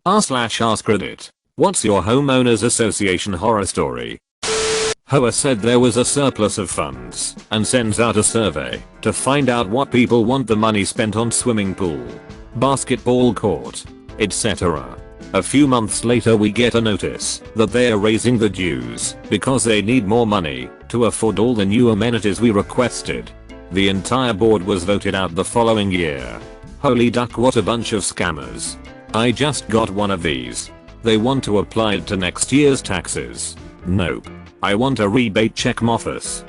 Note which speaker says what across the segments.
Speaker 1: r/AskReddit. What's your homeowners association horror story? HOA said there was a surplus of funds and sends out a survey to find out what people want the money spent on swimming pool, basketball court, etc. A few months later we get a notice that they are raising the dues because they need more money to afford all the new amenities we requested. The entire board was voted out the following year. Holy duck, what a bunch of scammers. I just got one of these. They want to apply it to next year's taxes. Nope. I want a rebate check, Moffus.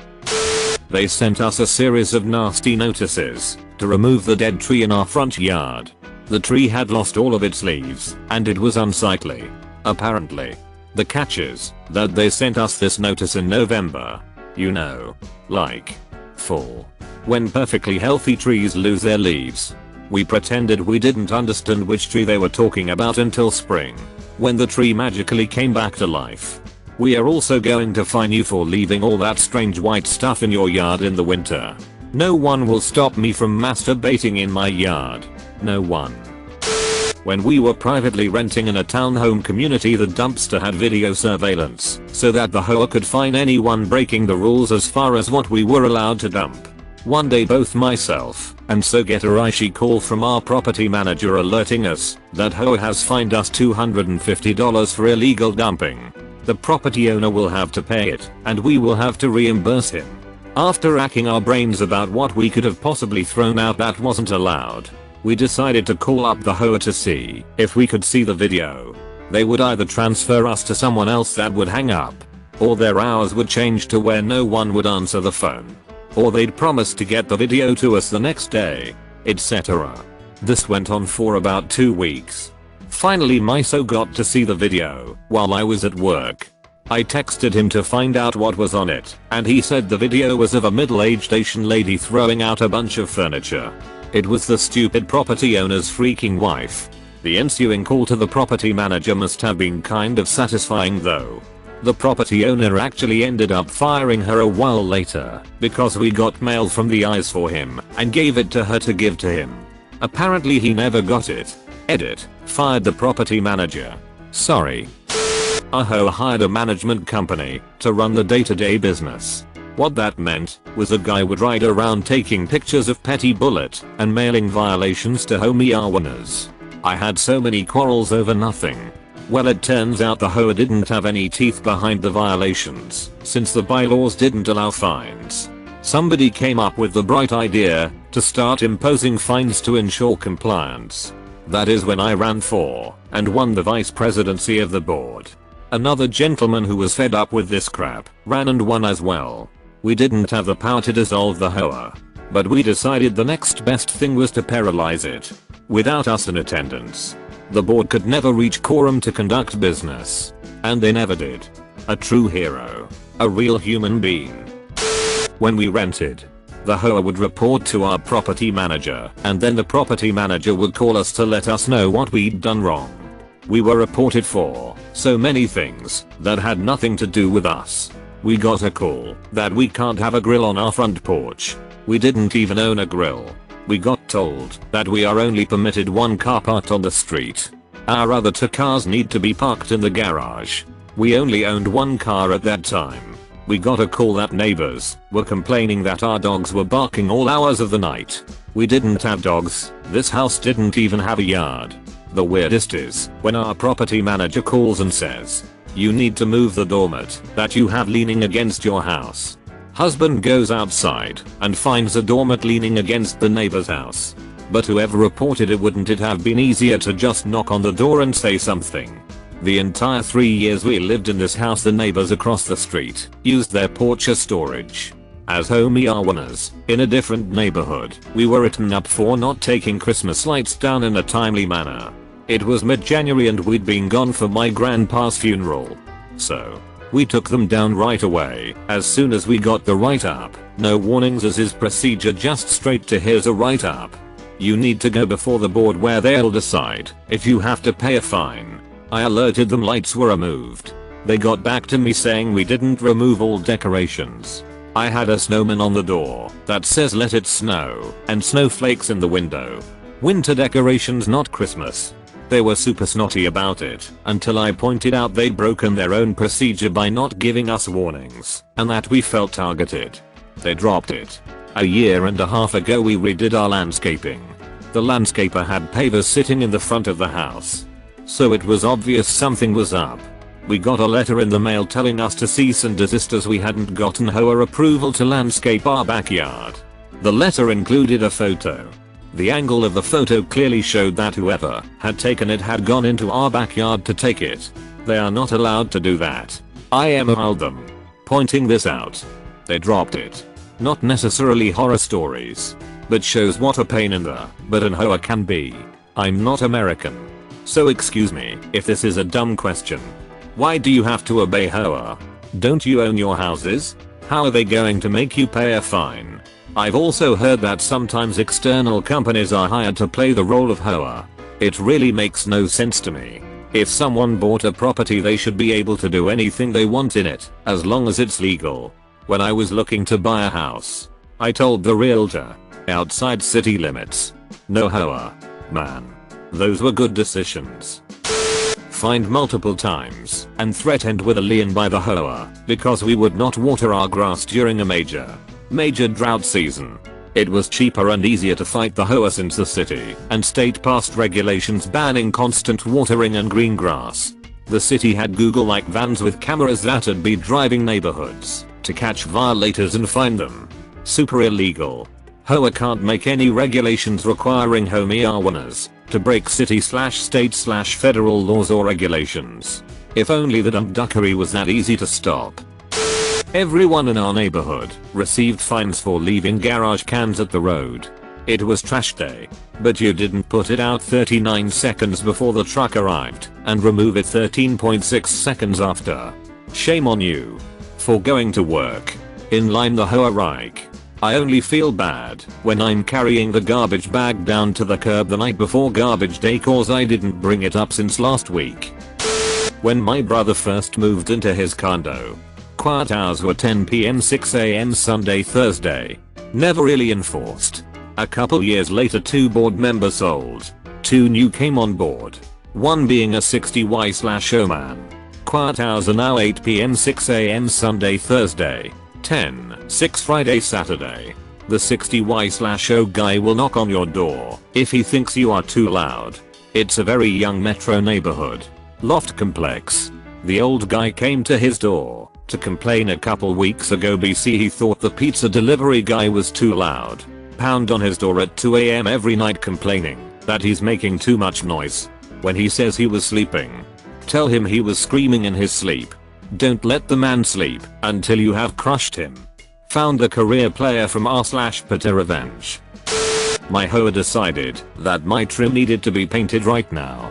Speaker 1: They sent us a series of nasty notices to remove the dead tree in our front yard. The tree had lost all of its leaves and it was unsightly. Apparently. The catch is that they sent us this notice in November. You know, like fall. When perfectly healthy trees lose their leaves. We pretended we didn't understand which tree they were talking about until spring, when the tree magically came back to life. We are also going to fine you for leaving all that strange white stuff in your yard in the winter. No one will stop me from masturbating in my yard. No one. When we were privately renting in a townhome community, the dumpster had video surveillance so that the HOA could fine anyone breaking the rules as far as what we were allowed to dump. One day both myself and so get a Rishi call from our property manager alerting us that HOA has fined us $250 for illegal dumping. The property owner will have to pay it and we will have to reimburse him. After racking our brains about what we could have possibly thrown out that wasn't allowed, we decided to call up the HOA to see if we could see the video. They would either transfer us to someone else that would hang up, or their hours would change to where no one would answer the phone, or they'd promise to get the video to us the next day, etc. This went on for about 2 weeks. Finally Miso got to see the video while I was at work. I texted him to find out what was on it, and he said the video was of a middle-aged Asian lady throwing out a bunch of furniture. It was the stupid property owner's freaking wife. The ensuing call to the property manager must have been kind of satisfying though. The property owner actually ended up firing her a while later because we got mail from the eyes for him and gave it to her to give to him. Apparently he never got it. Edit. Fired the property manager. Sorry. HOA hired a management company to run the day-to-day business. What that meant was a guy would ride around taking pictures of petty bullet and mailing violations to homeowners. I had so many quarrels over nothing. Well, it turns out the HOA didn't have any teeth behind the violations since the bylaws didn't allow fines. Somebody came up with the bright idea to start imposing fines to ensure compliance. That is when I ran for and won the vice presidency of the board. Another gentleman who was fed up with this crap ran and won as well. We didn't have the power to dissolve the HOA, but we decided the next best thing was to paralyze it. Without us in attendance, the board could never reach quorum to conduct business. And they never did. A true hero. A real human being. When we rented, the HOA would report to our property manager and then the property manager would call us to let us know what we'd done wrong. We were reported for so many things that had nothing to do with us. We got a call that we can't have a grill on our front porch. We didn't even own a grill. We got told that we are only permitted one car parked on the street. Our other 2 cars need to be parked in the garage. We only owned 1 car at that time. We got a call that neighbors were complaining that our dogs were barking all hours of the night. We didn't have dogs. This house didn't even have a yard. The weirdest is when our property manager calls and says, "You need to move the doormat that you have leaning against your house." Husband goes outside and finds a doormat leaning against the neighbor's house. But whoever reported it, wouldn't it have been easier to just knock on the door and say something? The entire 3 years we lived in this house, the neighbors across the street used their porch as storage. As homeowners in a different neighborhood, we were written up for not taking Christmas lights down in a timely manner. It was mid-January and we'd been gone for my grandpa's funeral. So we took them down right away as soon as we got the write-up. No warnings as is procedure, just straight to "here's a write-up. You need to go before the board where they'll decide if you have to pay a fine." I alerted them lights were removed. They got back to me saying we didn't remove all decorations. I had a snowman on the door that says "let it snow" and snowflakes in the window. Winter decorations, not Christmas. They were super snotty about it until I pointed out they'd broken their own procedure by not giving us warnings and that we felt targeted. They dropped it. A year and a half ago we redid our landscaping. The landscaper had pavers sitting in the front of the house. So it was obvious something was up. We got a letter in the mail telling us to cease and desist as we hadn't gotten HOA approval to landscape our backyard. The letter included a photo. The angle of the photo clearly showed that whoever had taken it had gone into our backyard to take it. They are not allowed to do that. I emailed them, pointing this out. They dropped it. Not necessarily horror stories, but shows what a pain in the butt an HOA can be. I'm not American. So excuse me if this is a dumb question. Why do you have to obey HOA? Don't you own your houses? How are they going to make you pay a fine? I've also heard that sometimes external companies are hired to play the role of HOA. It really makes no sense to me. If someone bought a property they should be able to do anything they want in it, as long as it's legal. When I was looking to buy a house, I told the realtor, outside city limits. No HOA. Man. Those were good decisions. Fined multiple times and threatened with a lien by the HOA because we would not water our grass during a major drought season. It was cheaper and easier to fight the HOA since the city and state passed regulations banning constant watering and green grass. The city had Google-like vans with cameras that'd be driving neighborhoods to catch violators and find them. Super illegal. HOA can't make any regulations requiring homeowners to break city/state/federal laws or regulations. If only the dumbduckery was that easy to stop. Everyone in our neighborhood received fines for leaving garbage cans at the road. It was trash day, but you didn't put it out 39 seconds before the truck arrived and remove it 13.6 seconds after. Shame on you. For going to work. In line the HOA Reich. I only feel bad when I'm carrying the garbage bag down to the curb the night before garbage day cause I didn't bring it up since last week. When my brother first moved into his condo, quiet hours were 10 PM 6 AM Sunday Thursday. Never really enforced. A couple years later 2 board members sold. 2 new came on board. One being a 60Y/O man. Quiet hours are now 8 PM 6 AM Sunday Thursday. 10/6 Friday Saturday. The 60Y/O guy will knock on your door if he thinks you are too loud. It's a very young metro neighborhood. Loft complex. The old guy came to his door to complain a couple weeks ago BC he thought the pizza delivery guy was too loud. Pound on his door at 2 AM every night complaining that he's making too much noise. When he says he was sleeping, tell him he was screaming in his sleep. Don't let the man sleep until you have crushed him. Found the career player from r/Pata Revenge. My HOA decided that my trim needed to be painted right now.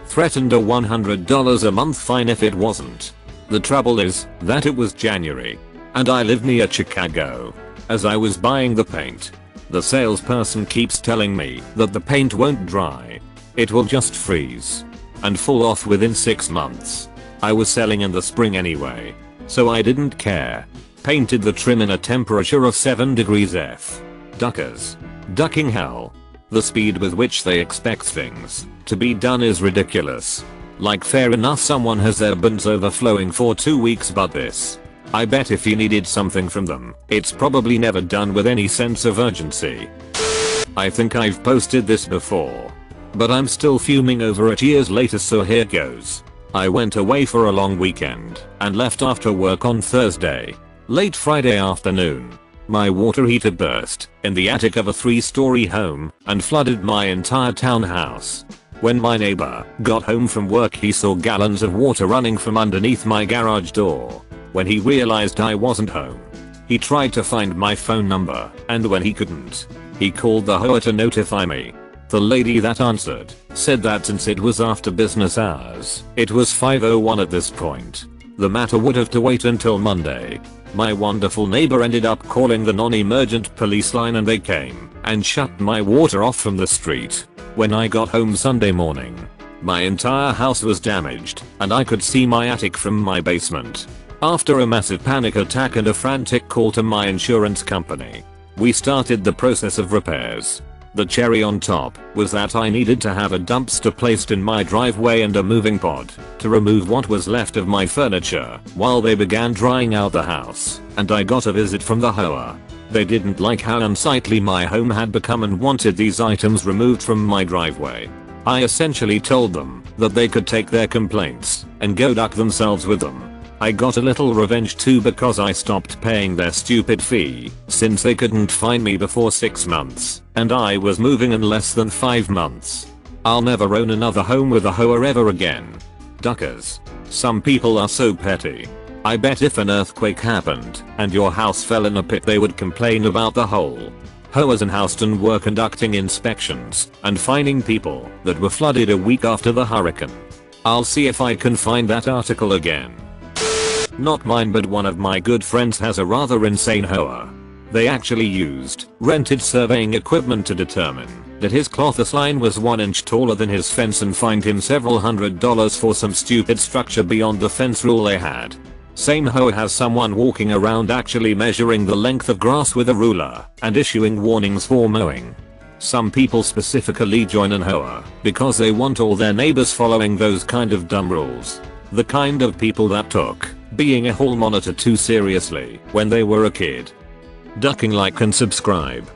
Speaker 1: Threatened a $100 a month fine if it wasn't. The trouble is that it was January and I live near Chicago. As I was buying the paint, the salesperson keeps telling me that the paint won't dry. It will just freeze and fall off within 6 months. I was selling in the spring anyway, so I didn't care. Painted the trim in a temperature of 7 degrees F. Duckers. Ducking hell. The speed with which they expect things to be done is ridiculous. Like fair enough someone has their bins overflowing for 2 weeks but this. I bet if you needed something from them, it's probably never done with any sense of urgency. I think I've posted this before, but I'm still fuming over it years later so here goes. I went away for a long weekend and left after work on Thursday. Late Friday afternoon, my water heater burst in the attic of a 3-story home and flooded my entire townhouse. When my neighbor got home from work he saw gallons of water running from underneath my garage door. When he realized I wasn't home, he tried to find my phone number and when he couldn't, he called the HOA to notify me. The lady that answered said that since it was after business hours, it was 5:01 at this point. The matter would have to wait until Monday. My wonderful neighbor ended up calling the non-emergent police line and they came and shut my water off from the street. When I got home Sunday morning, my entire house was damaged and I could see my attic from my basement. After a massive panic attack and a frantic call to my insurance company, we started the process of repairs. The cherry on top was that I needed to have a dumpster placed in my driveway and a moving pod to remove what was left of my furniture while they began drying out the house, and I got a visit from the hoa. They didn't like how unsightly my home had become and wanted these items removed from my driveway. I essentially told them that they could take their complaints and go duck themselves with them. I got a little revenge too because I stopped paying their stupid fee since they couldn't find me before 6 months and I was moving in less than 5 months. I'll never own another home with a hoa ever again. Duckers. Some people are so petty. I bet if an earthquake happened and your house fell in a pit they would complain about the hole. Hoas in Houston were conducting inspections and finding people that were flooded a week after the hurricane. I'll see if I can find that article again. Not mine, but one of my good friends has a rather insane hoa. They actually used rented surveying equipment to determine that his clothes line was 1 inch taller than his fence and fined him several $100s for some stupid structure beyond the fence rule they had. Same hoa has someone walking around actually measuring the length of grass with a ruler and issuing warnings for mowing. Some people specifically join an hoa because they want all their neighbors following those kind of dumb rules. The kind of people that took being a hall monitor too seriously when they were a kid. Ducking, like and subscribe.